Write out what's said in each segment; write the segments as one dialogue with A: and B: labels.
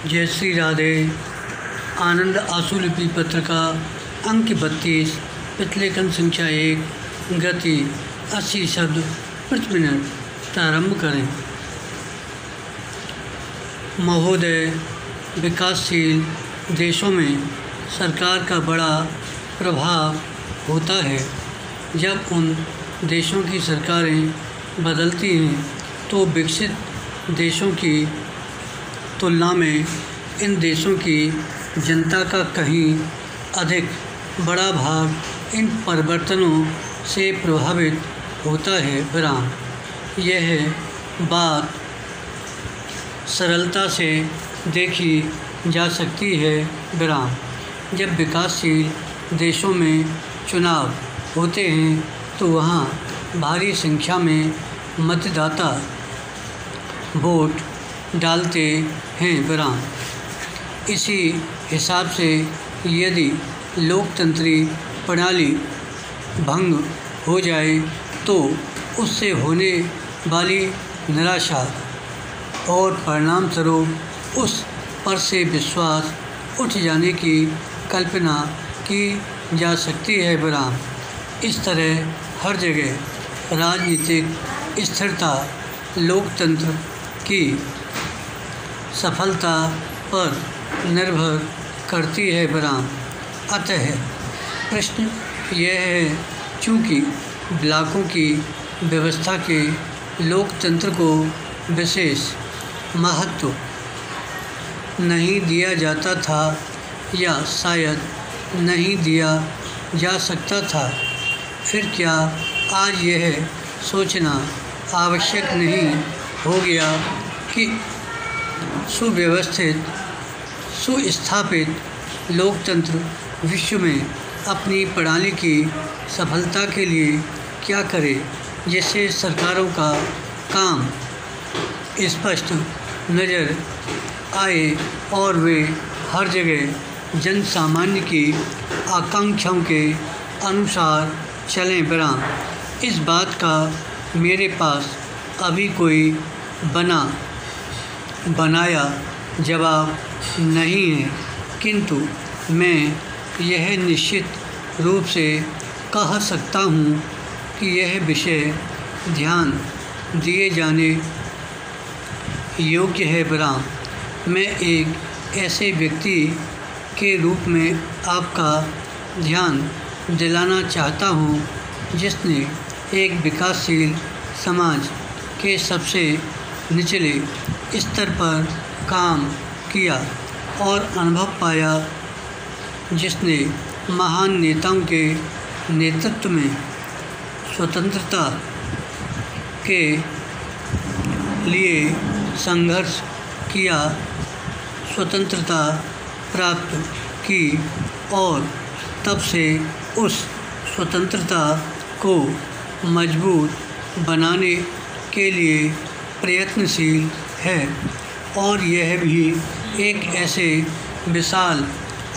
A: जय श्री राधे। आनंद आशुलिपि पत्रिका अंक 32 पिछलेखन संख्या 1 गति 80 शब्द प्रति मिनट। प्रारंभ करें। महोदय, विकासशील देशों में सरकार का बड़ा प्रभाव होता है। जब उन देशों की सरकारें बदलती हैं तो विकसित देशों की तुलना में इन देशों की जनता का कहीं अधिक बड़ा भाग इन परिवर्तनों से प्रभावित होता है। विराम। यह बात सरलता से देखी जा सकती है। विराम। जब विकासशील देशों में चुनाव होते हैं तो वहाँ भारी संख्या में मतदाता वोट डालते हैं। विराम। इसी हिसाब से यदि लोकतंत्री प्रणाली भंग हो जाए तो उससे होने वाली निराशा और परिणाम स्वरूप उस पर से विश्वास उठ जाने की कल्पना की जा सकती है। विराम। इस तरह हर जगह राजनीतिक स्थिरता लोकतंत्र की सफलता पर निर्भर करती है। विराम। अतः प्रश्न यह है, चूँकि ब्लॉकों की व्यवस्था के लोकतंत्र को विशेष महत्व नहीं दिया जाता था या शायद नहीं दिया जा सकता था, फिर क्या आज यह सोचना आवश्यक नहीं हो गया कि सुव्यवस्थित सुस्थापित लोकतंत्र विश्व में अपनी प्रणाली की सफलता के लिए क्या करे, जिससे सरकारों का काम स्पष्ट नज़र आए और वे हर जगह जन सामान्य की आकांक्षाओं के अनुसार चलें। विराम। इस बात का मेरे पास अभी कोई बनाया जवाब नहीं है, किंतु मैं यह निश्चित रूप से कह सकता हूँ कि यह विषय ध्यान दिए जाने योग्य है। विराम। मैं एक ऐसे व्यक्ति के रूप में आपका ध्यान दिलाना चाहता हूँ जिसने एक विकासशील समाज के सबसे निचले स्तर पर काम किया और अनुभव पाया, जिसने महान नेताओं के नेतृत्व में स्वतंत्रता के लिए संघर्ष किया, स्वतंत्रता प्राप्त की और तब से उस स्वतंत्रता को मजबूत बनाने के लिए प्रयत्नशील है। और यह भी एक ऐसे विशाल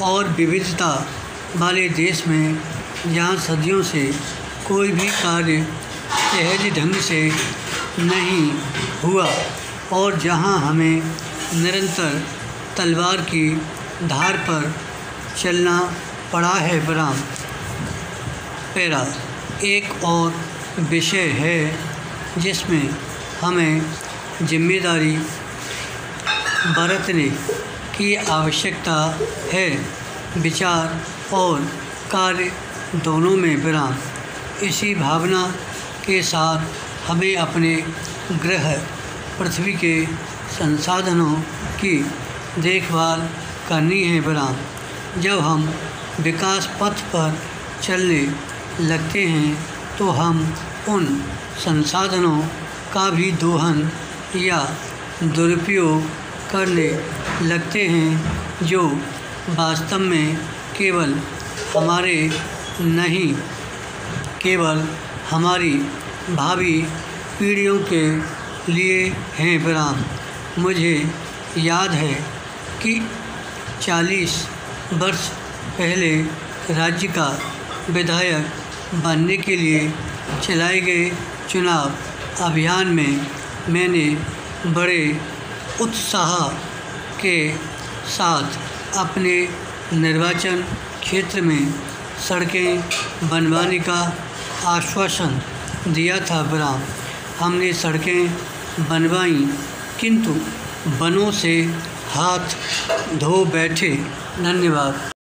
A: और विविधता वाले देश में जहाँ सदियों से कोई भी कार्य सहज ढंग से नहीं हुआ और जहाँ हमें निरंतर तलवार की धार पर चलना पड़ा है। विराम। पैरा। एक और विषय है जिसमें हमें जिम्मेदारी बरतने की आवश्यकता है, विचार और कार्य दोनों में। विराम। इसी भावना के साथ हमें अपने ग्रह पृथ्वी के संसाधनों की देखभाल करनी है। विराम। जब हम विकास पथ पर चलने लगते हैं तो हम उन संसाधनों का भी दोहन या दुरुपयोग करने लगते हैं जो वास्तव में केवल हमारे नहीं, केवल हमारी भावी पीढ़ियों के लिए हैं। विराम। मुझे याद है कि 40 वर्ष पहले राज्य का विधायक बनने के लिए चलाए गए चुनाव अभियान में मैंने बड़े उत्साह के साथ अपने निर्वाचन क्षेत्र में सड़कें बनवाने का आश्वासन दिया था। विराम। हमने सड़कें बनवाई किंतु बनों से हाथ धो बैठे। धन्यवाद।